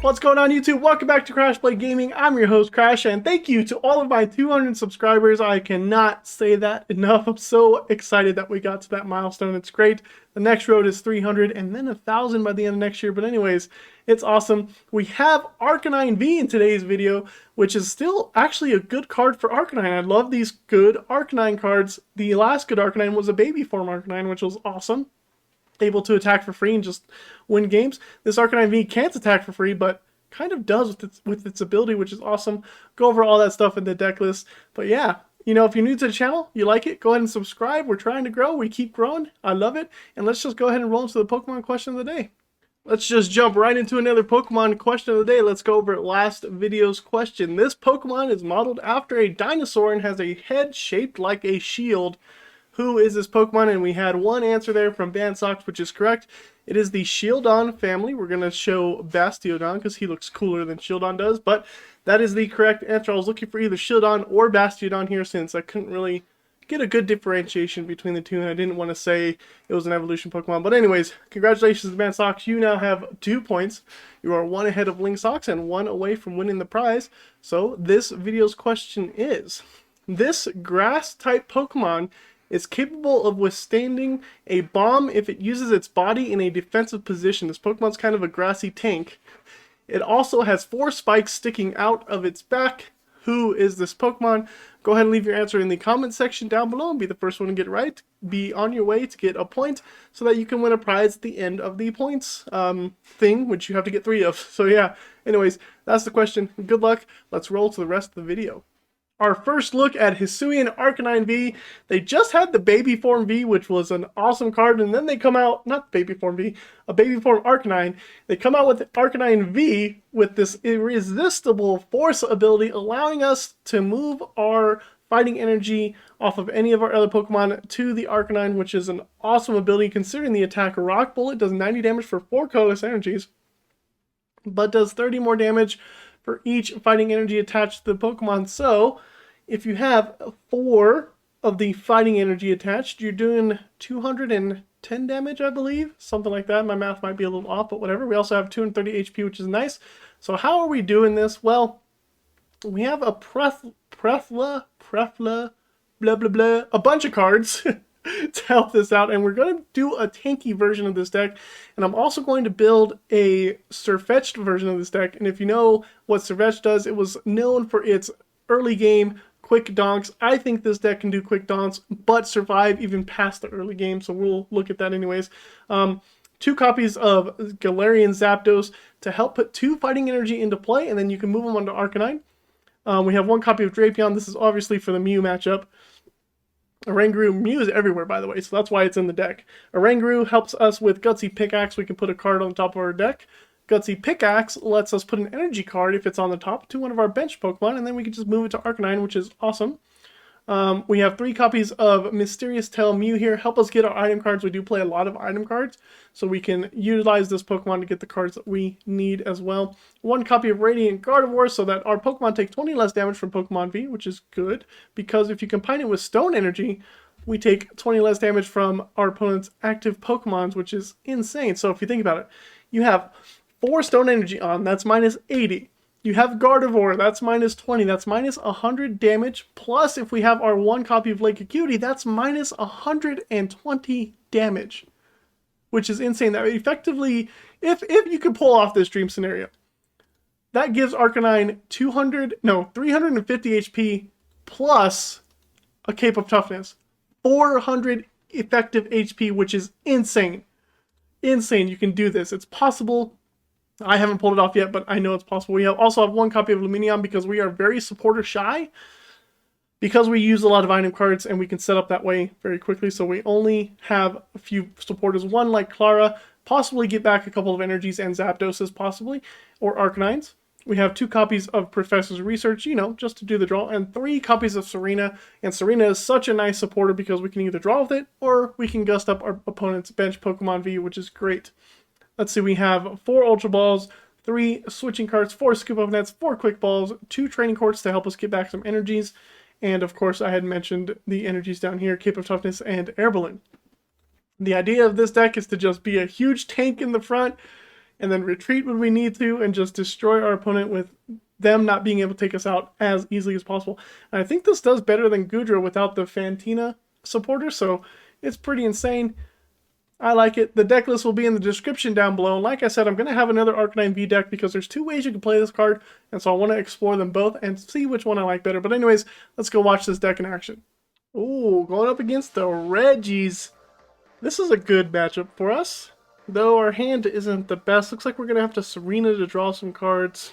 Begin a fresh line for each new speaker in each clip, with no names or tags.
What's going on, YouTube? Welcome back to Crash Play Gaming. I'm your host, Crash, and thank you to all of my 200 subscribers. I cannot say that enough. I'm so excited that we got to that milestone. It's great. The next road is 300 and then 1,000 by the end of next year. But anyways, it's awesome. We have Arcanine V in today's video, which is still actually a good card for Arcanine. I love these good Arcanine cards. The last good Arcanine was a baby form Arcanine, which was awesome. Able to attack for free and just win games. This Arcanine V can't attack for free, but kind of does with its ability, which is awesome. Go over all that stuff in the deck list. But yeah, you know, if you're new to the channel, you like it, go ahead and subscribe. We're trying to grow. We keep growing. I love it. And let's just go ahead and roll into the Pokemon question of the day. Let's just jump right into another Pokemon question of the day. Let's go over last video's question. This Pokemon is modeled after a dinosaur and has a head shaped like a shield. Who is this Pokemon? And we had one answer there from Bansox, which is correct. It is the Shieldon family. We're going to show Bastiodon because he looks cooler than Shieldon does. But that is the correct answer. I was looking for either Shieldon or Bastiodon here since I couldn't really get a good differentiation between the two. And I didn't want to say it was an evolution Pokemon. But anyways, congratulations, Bansox. You now have 2 points. You are 1 ahead of Linksox and 1 away from winning the prize. So this video's question is, this grass-type Pokemon is capable of withstanding a bomb if it uses its body in a defensive position. This Pokemon's kind of a grassy tank. It also has 4 spikes sticking out of its back. Who is this Pokemon? Go ahead and leave your answer in the comment section down below and be the first one to get it right. Be on your way to get a point so that you can win a prize at the end of the points thing, which you have to get 3 of. So yeah, anyways, that's the question. Good luck. Let's roll to the rest of the video. Our first look at Hisuian Arcanine V. They just had the baby form V, which was an awesome card, and then they come out, not baby form V, a baby form Arcanine. They come out with Arcanine V with this irresistible force ability, allowing us to move our fighting energy off of any of our other Pokemon to the Arcanine, which is an awesome ability considering the attack Rock Bullet does 90 damage for 4 colorless energies, but does 30 more damage for each fighting energy attached to the Pokemon. So if you have 4 of the fighting energy attached, you're doing 210 damage, I believe. Something like that. My math might be a little off, but whatever. We also have 230 HP, which is nice. So how are we doing this? Well, we have a Prefla, blah, blah, blah, a bunch of cards to help this out. And we're going to do a tanky version of this deck. And I'm also going to build a Surfetched version of this deck. And if you know what Surfetched does, it was known for its early game quick donks. I think this deck can do quick donks, but survive even past the early game, so we'll look at that anyways. 2 copies of Galarian Zapdos to help put 2 fighting energy into play, and then you can move them onto Arcanine. We have 1 copy of Drapion. This is obviously for the Mew matchup. Oranguru, Mew is everywhere, by the way, so that's why it's in the deck. Oranguru helps us with Gutsy Pickaxe. We can put a card on the top of our deck. Gutsy Pickaxe lets us put an energy card, if it's on the top, to one of our bench Pokemon, and then we can just move it to Arcanine, which is awesome. We have 3 copies of Mysterious Tail Mew here. Help us get our item cards. We do play a lot of item cards, so we can utilize this Pokemon to get the cards that we need as well. 1 copy of Radiant Gardevoir, so that our Pokemon take 20 less damage from Pokemon V, which is good, because if you combine it with Stone Energy, we take 20 less damage from our opponent's active Pokemons, which is insane. So if you think about it, you have 4 Stone Energy on, that's minus 80. You have Gardevoir, that's minus 20, that's minus 100 damage. Plus, if we have our 1 copy of Lake Acuity, that's minus 120 damage. Which is insane. That effectively, if you could pull off this dream scenario, that gives Arcanine 350 HP plus a Cape of Toughness. 400 effective HP, which is insane. Insane, you can do this. It's possible. I haven't pulled it off yet, but I know it's possible. We also have 1 copy of Lumineon because we are very supporter shy. Because we use a lot of item cards and we can set up that way very quickly. So we only have a few supporters. 1 like Clara, possibly get back a couple of energies and Zapdoses possibly, or Arcanines. We have 2 copies of Professor's Research, you know, just to do the draw, and 3 copies of Serena. And Serena is such a nice supporter because we can either draw with it or we can gust up our opponent's bench Pokemon V, which is great. Let's see, we have 4 Ultra Balls, 3 Switching Carts, 4 Scoop Up Nets, 4 Quick Balls, 2 Training Courts to help us get back some energies, and of course I had mentioned the energies down here, Cape of Toughness and Air Balloon. The idea of this deck is to just be a huge tank in the front, and then retreat when we need to, and just destroy our opponent with them not being able to take us out as easily as possible. And I think this does better than Goodra without the Fantina supporter, so it's pretty insane. I like it. The deck list will be in the description down below. And like I said, I'm going to have another Arcanine V deck because there's 2 ways you can play this card, and so I want to explore them both and see which one I like better. But anyways, let's go watch this deck in action. Ooh, going up against the Reggies. This is a good matchup for us, though our hand isn't the best. Looks like we're going to have to Serena to draw some cards.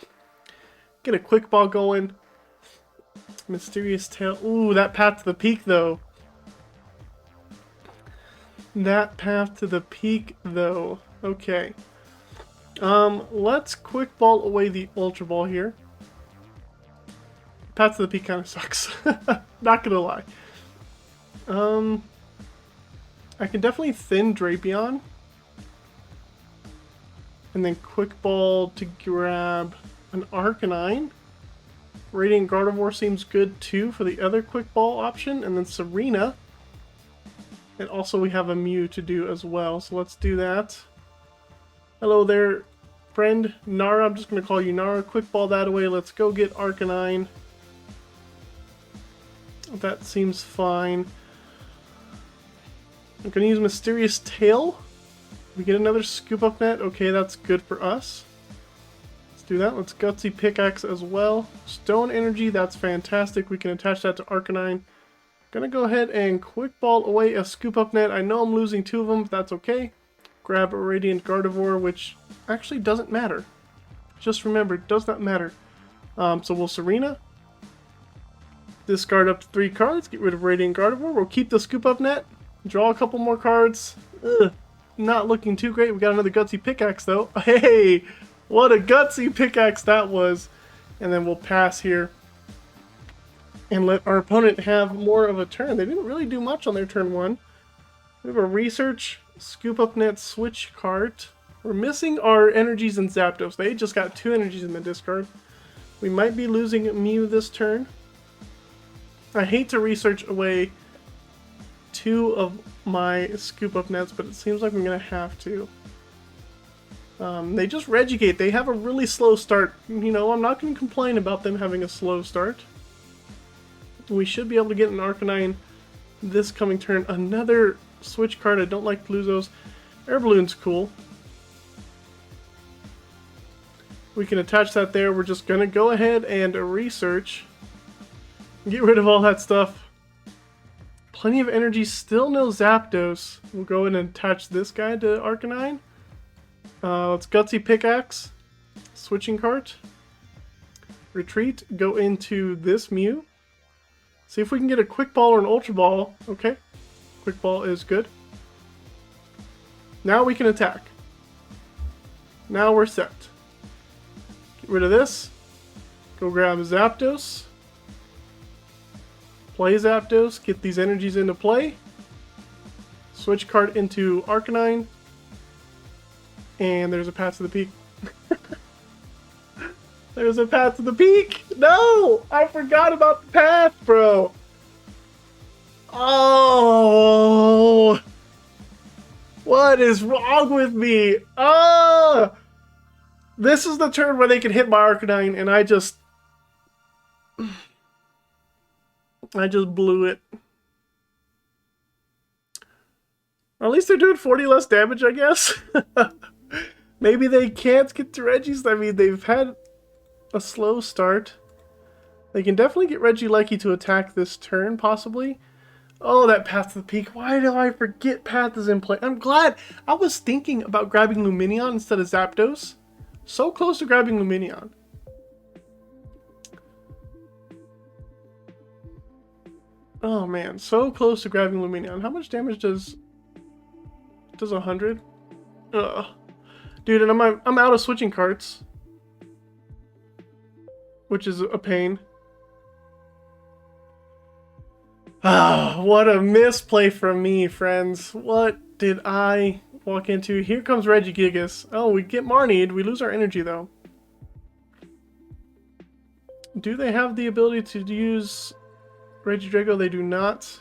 Get a quick ball going. Mysterious Tail. Ooh, that Path to the Peak, though. That Path to the Peak, though. Okay. Let's quick ball away the Ultra Ball here. Path to the Peak kind of sucks. Not gonna lie. I can definitely thin Drapion. And then quick ball to grab an Arcanine. Radiant Gardevoir seems good too for the other quick ball option. And then Serena. And also we have a Mew to do as well. So let's do that. Hello there, friend Nara. I'm just going to call you Nara. Quick ball that away. Let's go get Arcanine. That seems fine. I'm going to use Mysterious Tail. We get another Scoop Up Net. Okay, that's good for us. Let's do that. Let's Gutsy Pickaxe as well. Stone Energy, that's fantastic. We can attach that to Arcanine. Gonna go ahead and quick ball away a Scoop Up Net. I know I'm losing 2 of them, but that's okay. Grab a Radiant Gardevoir, which actually doesn't matter. Just remember, it does not matter. So we'll Serena. Discard up to 3 cards. Get rid of Radiant Gardevoir. We'll keep the Scoop Up Net. Draw a couple more cards. Ugh, not looking too great. We got another Gutsy Pickaxe though. Hey, what a Gutsy Pickaxe that was. And then we'll pass here and let our opponent have more of a turn. They didn't really do much on their turn 1. We have a Research, Scoop Up Net, Switch Cart. We're missing our energies and Zapdos. They just got 2 energies in the discard. We might be losing Mew this turn. I hate to Research away 2 of my Scoop Up Nets, but it seems like I'm going to have to. They just Regigate. They have a really slow start. You know, I'm not going to complain about them having a slow start. We should be able to get an Arcanine this coming turn. Another Switch card. I don't like to lose those. Air Balloon's cool. We can attach that there. We're just going to go ahead and Research. Get rid of all that stuff. Plenty of energy. Still no Zapdos. We'll go ahead and attach this guy to Arcanine. Let's Gutsy Pickaxe. Switching Cart. Retreat. Go into this Mew. See if we can get a Quick Ball or an Ultra Ball. Okay. Quick Ball is good. Now we can attack. Now we're set. Get rid of this. Go grab Zapdos. Play Zapdos. Get these energies into play. Switch card into Arcanine. And there's a Path to the Peak. There's a Path to the Peak! No! I forgot about the path, bro! Oh! What is wrong with me? Ah! This is the turn where they can hit my Arcanine, and I just blew it. Or at least they're doing 40 less damage, I guess. Maybe they can't get to Reggie's. I mean, they've had a slow start. They can definitely get Regieleki to attack this turn, possibly. Oh, that Path to the Peak. Why do I forget Path is in play? I'm glad. I was thinking about grabbing Lumineon instead of Zapdos. So close to grabbing Lumineon. Oh man, so close to grabbing Lumineon. How much damage does 100? Ugh. Dude, and I'm out of switching carts. Which is a pain. Ah, what a misplay from me, friends. What did I walk into? Here comes Regigigas. Oh, we get Marnied. We lose our energy, though. Do they have the ability to use Regidrago? They do not.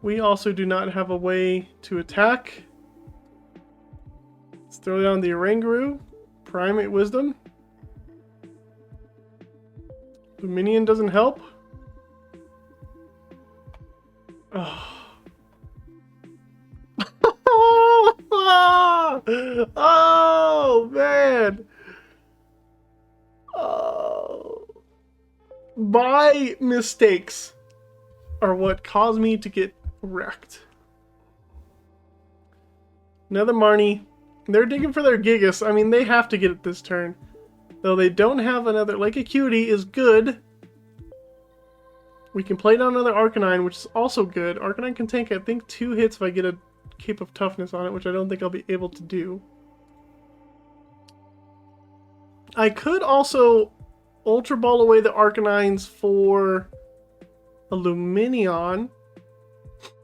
We also do not have a way to attack. Let's throw down the Oranguru. Primate Wisdom. Lumineon doesn't help. Oh. Oh man. Oh. My mistakes are what caused me to get wrecked. Another Marnie. They're digging for their Gigas. I mean, they have to get it this turn. Though they don't have another. Lake Acuity is good. We can play down another Arcanine, which is also good. Arcanine can tank, I think, 2 hits if I get a Cape of Toughness on it, which I don't think I'll be able to do. I could also Ultra Ball away the Arcanines for a Lumineon.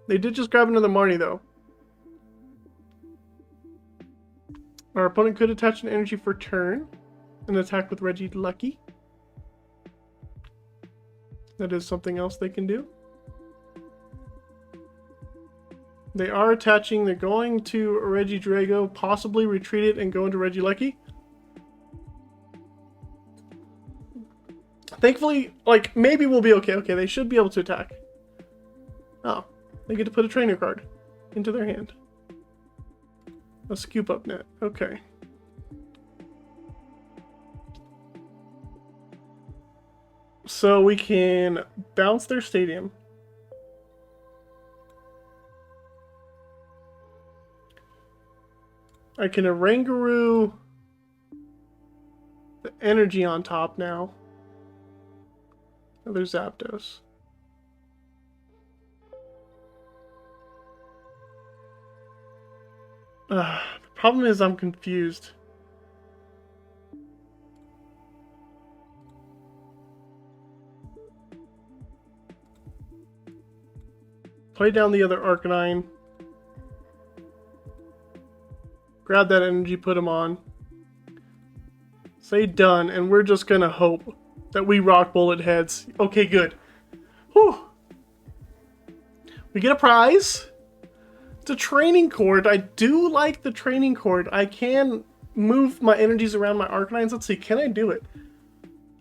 They did just grab another Marnie, though. Our opponent could attach an energy for turn and attack with Regilucky. That is something else they can do. They are attaching. They're going to Regidrago, possibly retreat it and go into Regilucky. Thankfully, like, maybe we'll be okay. Okay, they should be able to attack. Oh, they get to put a trainer card into their hand. A Scoop Up Net. Okay. So we can bounce their stadium. I can Oranguru the energy on top now. Another Zapdos. The problem is I'm confused. Play down the other Arcanine. Grab that energy, put him on. Say done, and we're just gonna hope that we rock bullet heads. Okay, good. Whew. We get a prize. It's a training court. I do like the training court. I can move my energies around my Arcanines. Let's see, can I do it?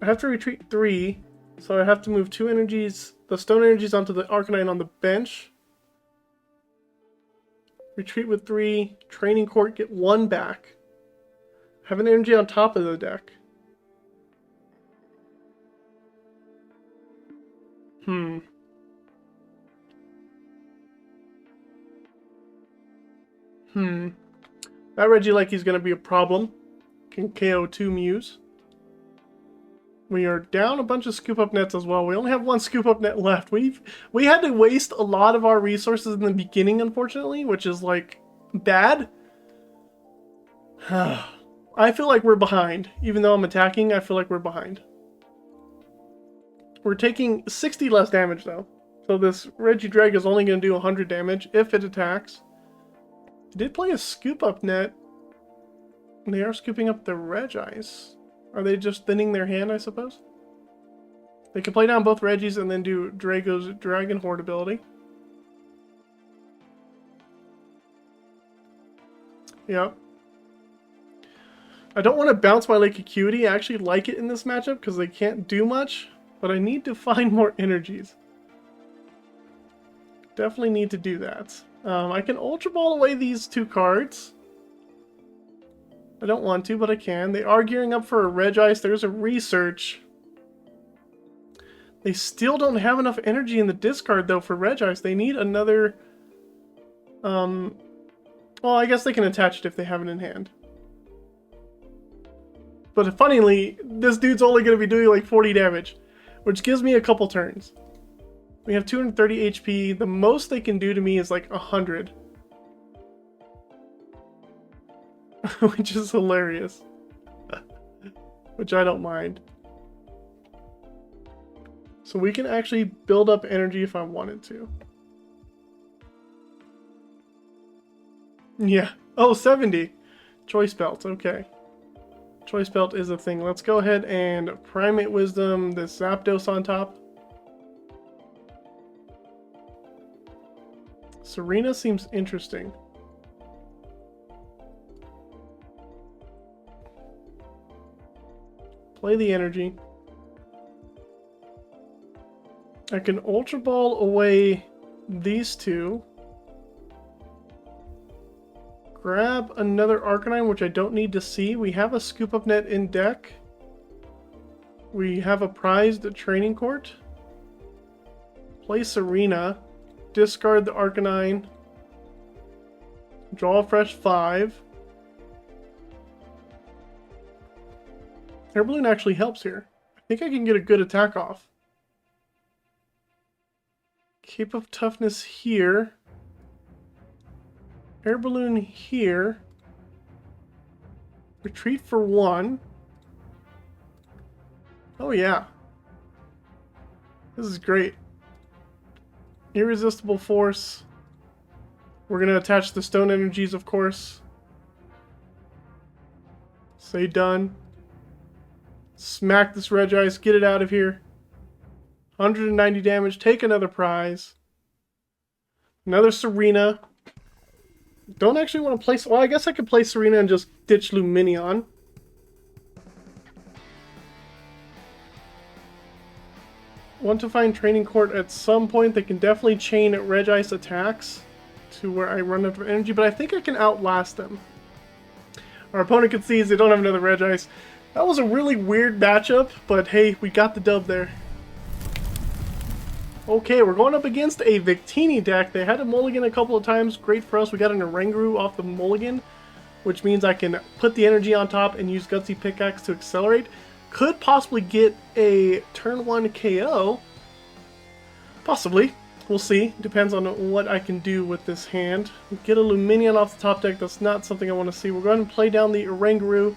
I have to retreat 3, so I have to move 2 energies, the stone energies onto the Arcanine on the bench. Retreat with 3, training court, get 1 back. Have an energy on top of the deck. That Regielekki's going to be a problem. Can KO 2 Mews. We are down a bunch of Scoop Up Nets as well. We only have 1 Scoop Up Net left. We had to waste a lot of our resources in the beginning, unfortunately, which is, like, bad. I feel like we're behind. Even though I'm attacking, I feel like we're behind. We're taking 60 less damage, though. So this Regidrag is only going to do 100 damage if it attacks. They did play a Scoop Up Net. They are scooping up the Regis. Are they just thinning their hand, I suppose? They can play down both Regis and then do Drago's Dragon Horde ability. Yep. I don't want to bounce my Lake Acuity. I actually like it in this matchup because they can't do much. But I need to find more energies. Definitely need to do that. I can Ultra Ball away these 2 cards. I don't want to, but I can. They are gearing up for a Regis. There's a Research. They still don't have enough energy in the discard, though, for Regis. They need another... well, I guess they can attach it if they have it in hand. But funnily, this dude's only going to be doing like 40 damage, which gives me a couple turns. We have 230 HP. The most they can do to me is like 100. Which is hilarious. Which I don't mind. So we can actually build up energy if I wanted to. Yeah. Oh, 70. Choice Belt. Okay. Choice Belt is a thing. Let's go ahead and Primate Wisdom this Zapdos on top. Serena seems interesting. Play the energy. I can Ultra Ball away these two. Grab another Arcanine, which I don't need to see. We have a Scoop Up Net in deck. We have a prized Training Court. Play Serena. Discard the Arcanine. Draw a fresh 5. Air Balloon actually helps here. I think I can get a good attack off. Cape of Toughness here. Air Balloon here. Retreat for 1. Oh yeah. This is great. Irresistible Force. We're going to attach the Stone Energies, of course. Say done. Smack this Regice. Get it out of here. 190 damage. Take another prize. Another Serena. Don't actually want to place... Well, I guess I could play Serena and just ditch Lumineon. Want to find Training Court at some point. They can definitely chain Regice attacks to where I run out of energy, but I think I can outlast them. Our opponent concedes they don't have another Regice. That was a really weird matchup, but hey, we got the dub there. Okay, we're going up against a Victini deck. They had a mulligan a couple of times. Great for us. We got an Oranguru off the mulligan, which means I can put the energy on top and use Gutsy Pickaxe to accelerate. Could possibly get a turn 1 KO. Possibly. We'll see. Depends on what I can do with this hand. Get a Lumineon off the top deck. That's not something I want to see. We're going to play down the Oranguru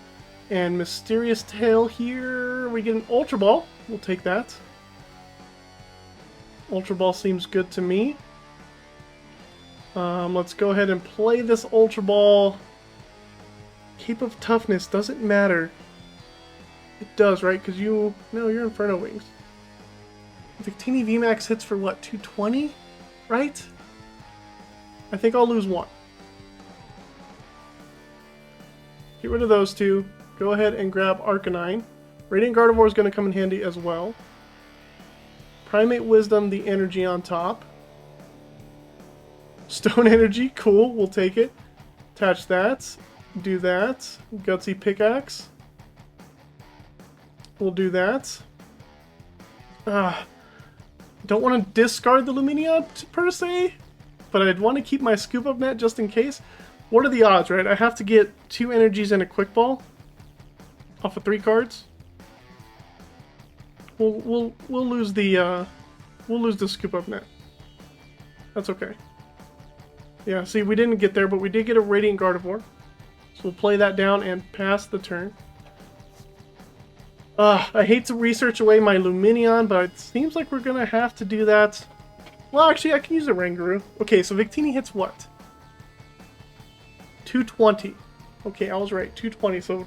and Mysterious Tail here. We get an Ultra Ball. We'll take that. Ultra Ball seems good to me. Let's go ahead and play this Ultra Ball. Cape of Toughness doesn't matter. It does, right? Because you... No, you're Inferno Wings. Victini VMAX hits for what? 220? Right? I think I'll lose 1. Get rid of those two. Go ahead and grab Arcanine. Radiant Gardevoir is going to come in handy as well. Primate Wisdom, the energy on top. Stone Energy, cool, we'll take it. Attach that. Do that. Gutsy Pickaxe. We'll do that. Don't want to discard the Lumineon per se, but I'd want to keep my Scoop Up Net just in case. What are the odds, right? I have to get 2 energies and a Quick Ball off of 3 cards. We'll lose the Scoop Up Net. That's okay. Yeah, see, we didn't get there, but we did get a Radiant Gardevoir. So we'll play that down and pass the turn. I hate to research away my Lumineon, but it seems like we're gonna have to do that. Well, actually, I can use a Oranguru. Okay, so Victini hits what? 220. Okay, I was right, 220. So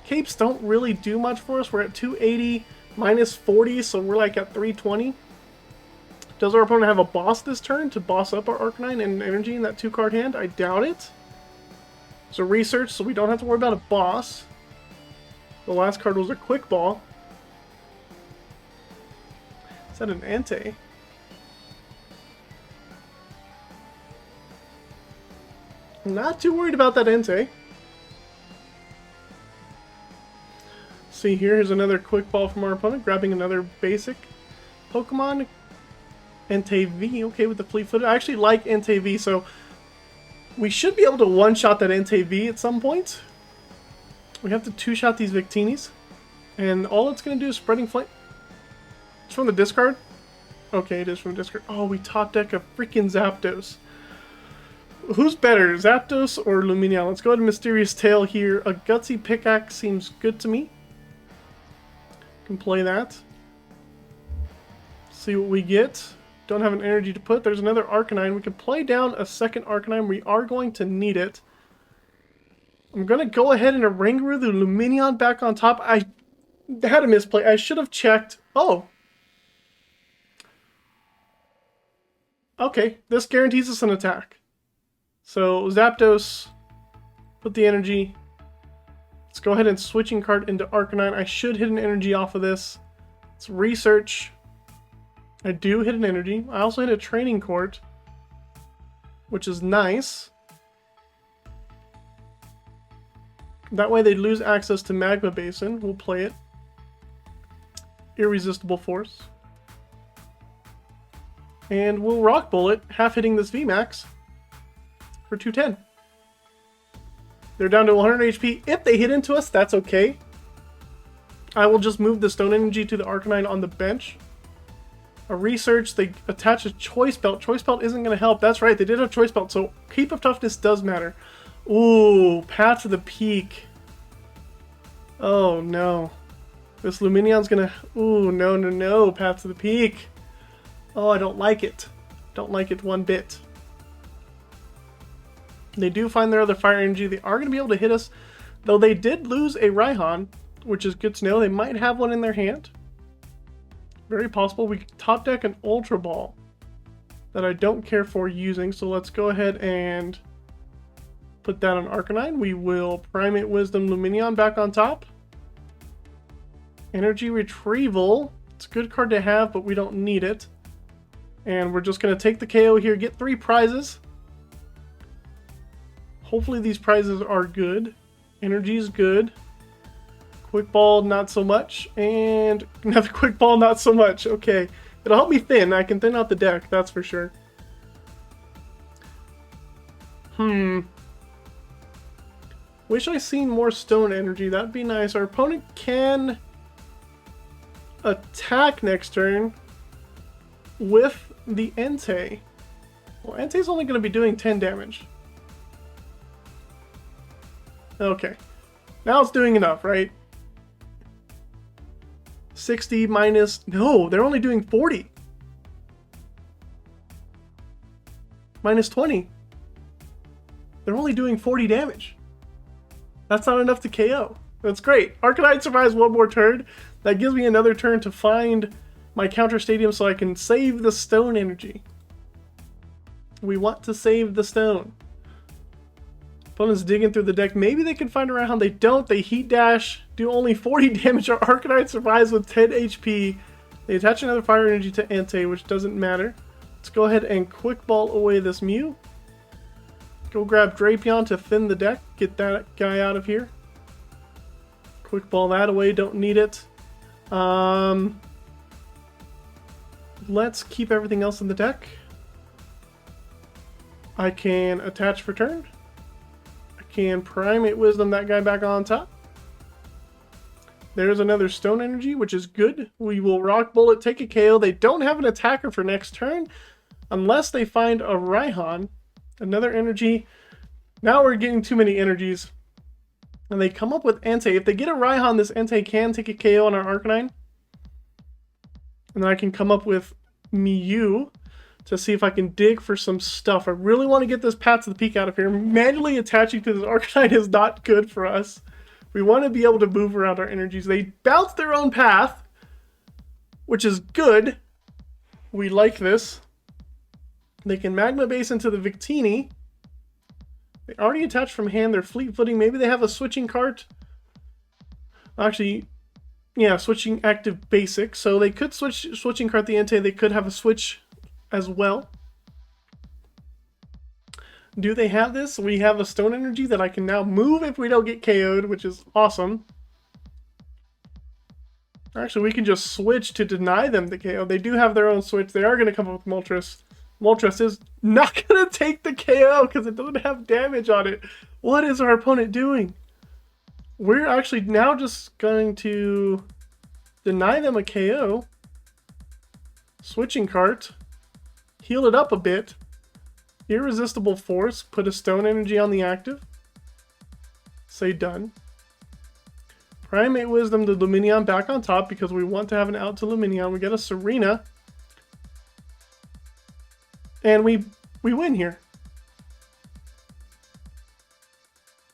Capes don't really do much for us. We're at 280 minus 40, so we're like at 320. Does our opponent have a boss this turn to boss up our Arcanine and energy in that 2-card hand? I doubt it. So research, so we don't have to worry about a boss. The last card was a Quick Ball. Is that an Entei? I'm not too worried about that Entei. See here, here's another Quick Ball from our opponent, grabbing another basic Pokemon. Entei V, okay, with the fleet-footed. I actually like Entei V, so we should be able to one-shot that Entei V at some point. We have to 2-shot these Victinis. And all it's going to do is Spreading Flame. It's from the discard? Okay, it is from the discard. Oh, we top deck a freaking Zapdos. Who's better, Zapdos or Lumineon? Let's go ahead and Mysterious Tail here. A Gutsy Pickaxe seems good to me. Can play that. See what we get. Don't have an energy to put. There's another Arcanine. We can play down a second Arcanine. We are going to need it. I'm going to go ahead and Oranguru the Lumineon back on top. I had a misplay. I should have checked. Oh. Okay. This guarantees us an attack. So Zapdos, put the energy. Let's go ahead and Switching Cart into Arcanine. I should hit an energy off of this. Let's research. I do hit an energy. I also hit a Training Court, which is nice. That way they lose access to Magma Basin. We'll play it. Irresistible Force. And we'll Rock Bullet, half hitting this VMAX for 210. They're down to 100 HP. If they hit into us, that's okay. I will just move the Stone Energy to the Arcanine on the bench. A research, they attach a Choice Belt. Choice Belt isn't going to help. That's right, they did have Choice Belt, so Cape of Toughness does matter. Ooh, Path to the Peak. Oh no. This Lumineon's going to... Ooh, no, no, no. Path to the Peak. Oh, I don't like it. Don't like it one bit. They do find their other fire energy. They are going to be able to hit us. Though they did lose a Raihan, which is good to know. They might have one in their hand. Very possible. We top deck an Ultra Ball that I don't care for using. So let's go ahead and put that on Arcanine. We will Primate Wisdom Lumineon back on top. Energy Retrieval. It's a good card to have, but we don't need it. And we're just going to take the KO here, get 3 prizes. Hopefully these prizes are good. Energy is good. Quick Ball, not so much. And another Quick Ball, not so much. Okay. It'll help me thin. I can thin out the deck, that's for sure. Wish I seen more Stone Energy. That'd be nice. Our opponent can attack next turn with the Entei. Well, Entei's only going to be doing 10 damage. Okay. Now it's doing enough, right? 60 minus... No, they're only doing 40. Minus 20. They're only doing 40 damage. That's not enough to KO. That's great. Arcanine survives one more turn. That gives me another turn to find my counter stadium so I can save the Stone Energy. We want to save the Stone. Opponent's digging through the deck. Maybe they can find a Raihan. They don't. They Heat Dash, do only 40 damage. Our Arcanine survives with 10 HP. They attach another Fire Energy to Entei, which doesn't matter. Let's go ahead and Quick Ball away this Mew. Go grab Drapion to thin the deck. Get that guy out of here. Quick Ball that away. Don't need it. Let's keep everything else in the deck. I can attach for turn. I can Primate Wisdom that guy back on top. There's another Stone Energy, which is good. We will Rock Bullet, take a KO. They don't have an attacker for next turn unless they find a Raihan. Another energy. Now we're getting too many energies. And they come up with Entei. If they get a Raihan, this Entei can take a KO on our Arcanine. And then I can come up with Mew to see if I can dig for some stuff. I really want to get this Path to the Peak out of here. Manually attaching to this Arcanine is not good for us. We want to be able to move around our energies. They bounce their own path, which is good. We like this. They can Magma Base into the Victini. They already attached from hand. They're Fleet Footing. Maybe they have a Switching Cart. Actually, yeah, Switching Active Basic. So they could Switching Cart the Entei. They could have a Switch as well. Do they have this? We have a Stone Energy that I can now move if we don't get KO'd, which is awesome. Actually, we can just switch to deny them the KO. They do have their own switch. They are going to come up with Moltres. Moltres is not going to take the KO because it doesn't have damage on it. What is our opponent doing? We're actually now just going to deny them a KO. Switching Cart. Heal it up a bit. Irresistible Force. Put a Stone Energy on the active. Say done. Primate Wisdom to Lumineon back on top because we want to have an out to Lumineon. We get a Serena. And we win here.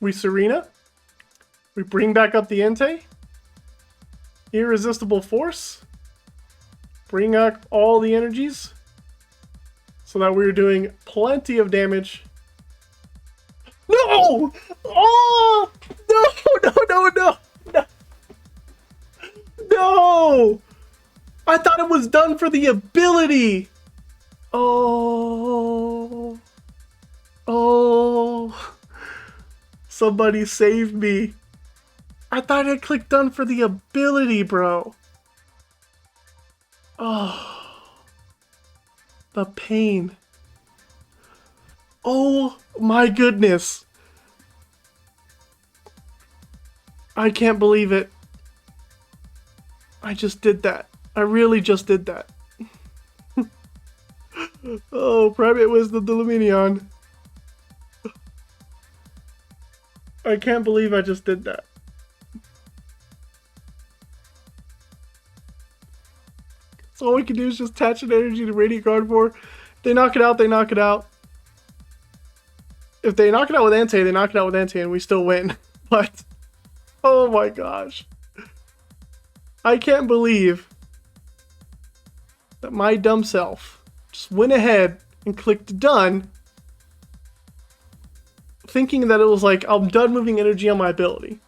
We Serena. We bring back up the Entei. Irresistible Force. Bring up all the energies. So that we're doing plenty of damage. No! Oh! No, no. No! I thought it was done for the ability. Oh. Somebody save me. I thought I clicked done for the ability, bro. Oh. The pain. Oh my goodness. I can't believe it. I just did that. I really just did that. Oh, Private Wisdom, the Lumineon. I can't believe I just did that. So all we can do is just attach an energy to Radiant Gardevoir. If they knock it out, they knock it out. If they knock it out with Entei, they knock it out with Entei and we still win. But, oh my gosh. I can't believe that my dumb self just went ahead and clicked done, thinking that it was like, I'm done moving energy on my ability.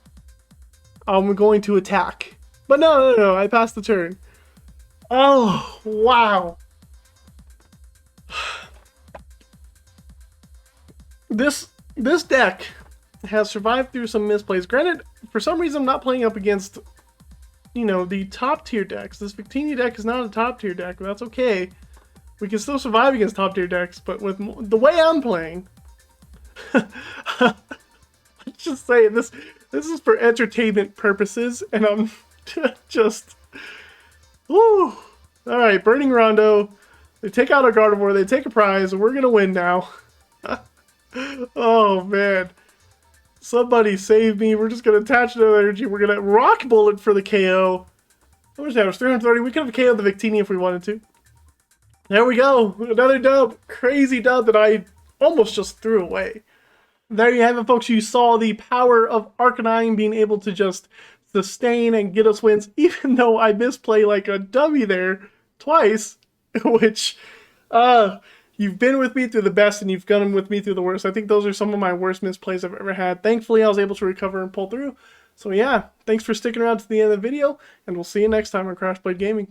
I'm going to attack. But no, I passed the turn. Oh, wow. This deck has survived through some misplays. Granted, for some reason I'm not playing up against, you know, the top tier decks. This Victini deck is not a top tier deck, but that's okay. We can still survive against top tier decks, but with the way I'm playing, let's just say this is for entertainment purposes, and I'm just, woo. All right, Burning Rondo. They take out a Gardevoir, they take a prize, and we're gonna win now. Oh man. Somebody save me. We're just going to attach no energy. We're going to Rock Bullet for the KO. How much damage? 330. We could have KO'd the Victini if we wanted to. There we go. Another dub. Crazy dub that I almost just threw away. There you have it, folks. You saw the power of Arcanine being able to just sustain and get us wins, even though I misplay like a dummy there twice, which, you've been with me through the best and you've gone with me through the worst. I think those are some of my worst misplays I've ever had. Thankfully, I was able to recover and pull through. So yeah, thanks for sticking around to the end of the video, and we'll see you next time on Crash Blade Gaming.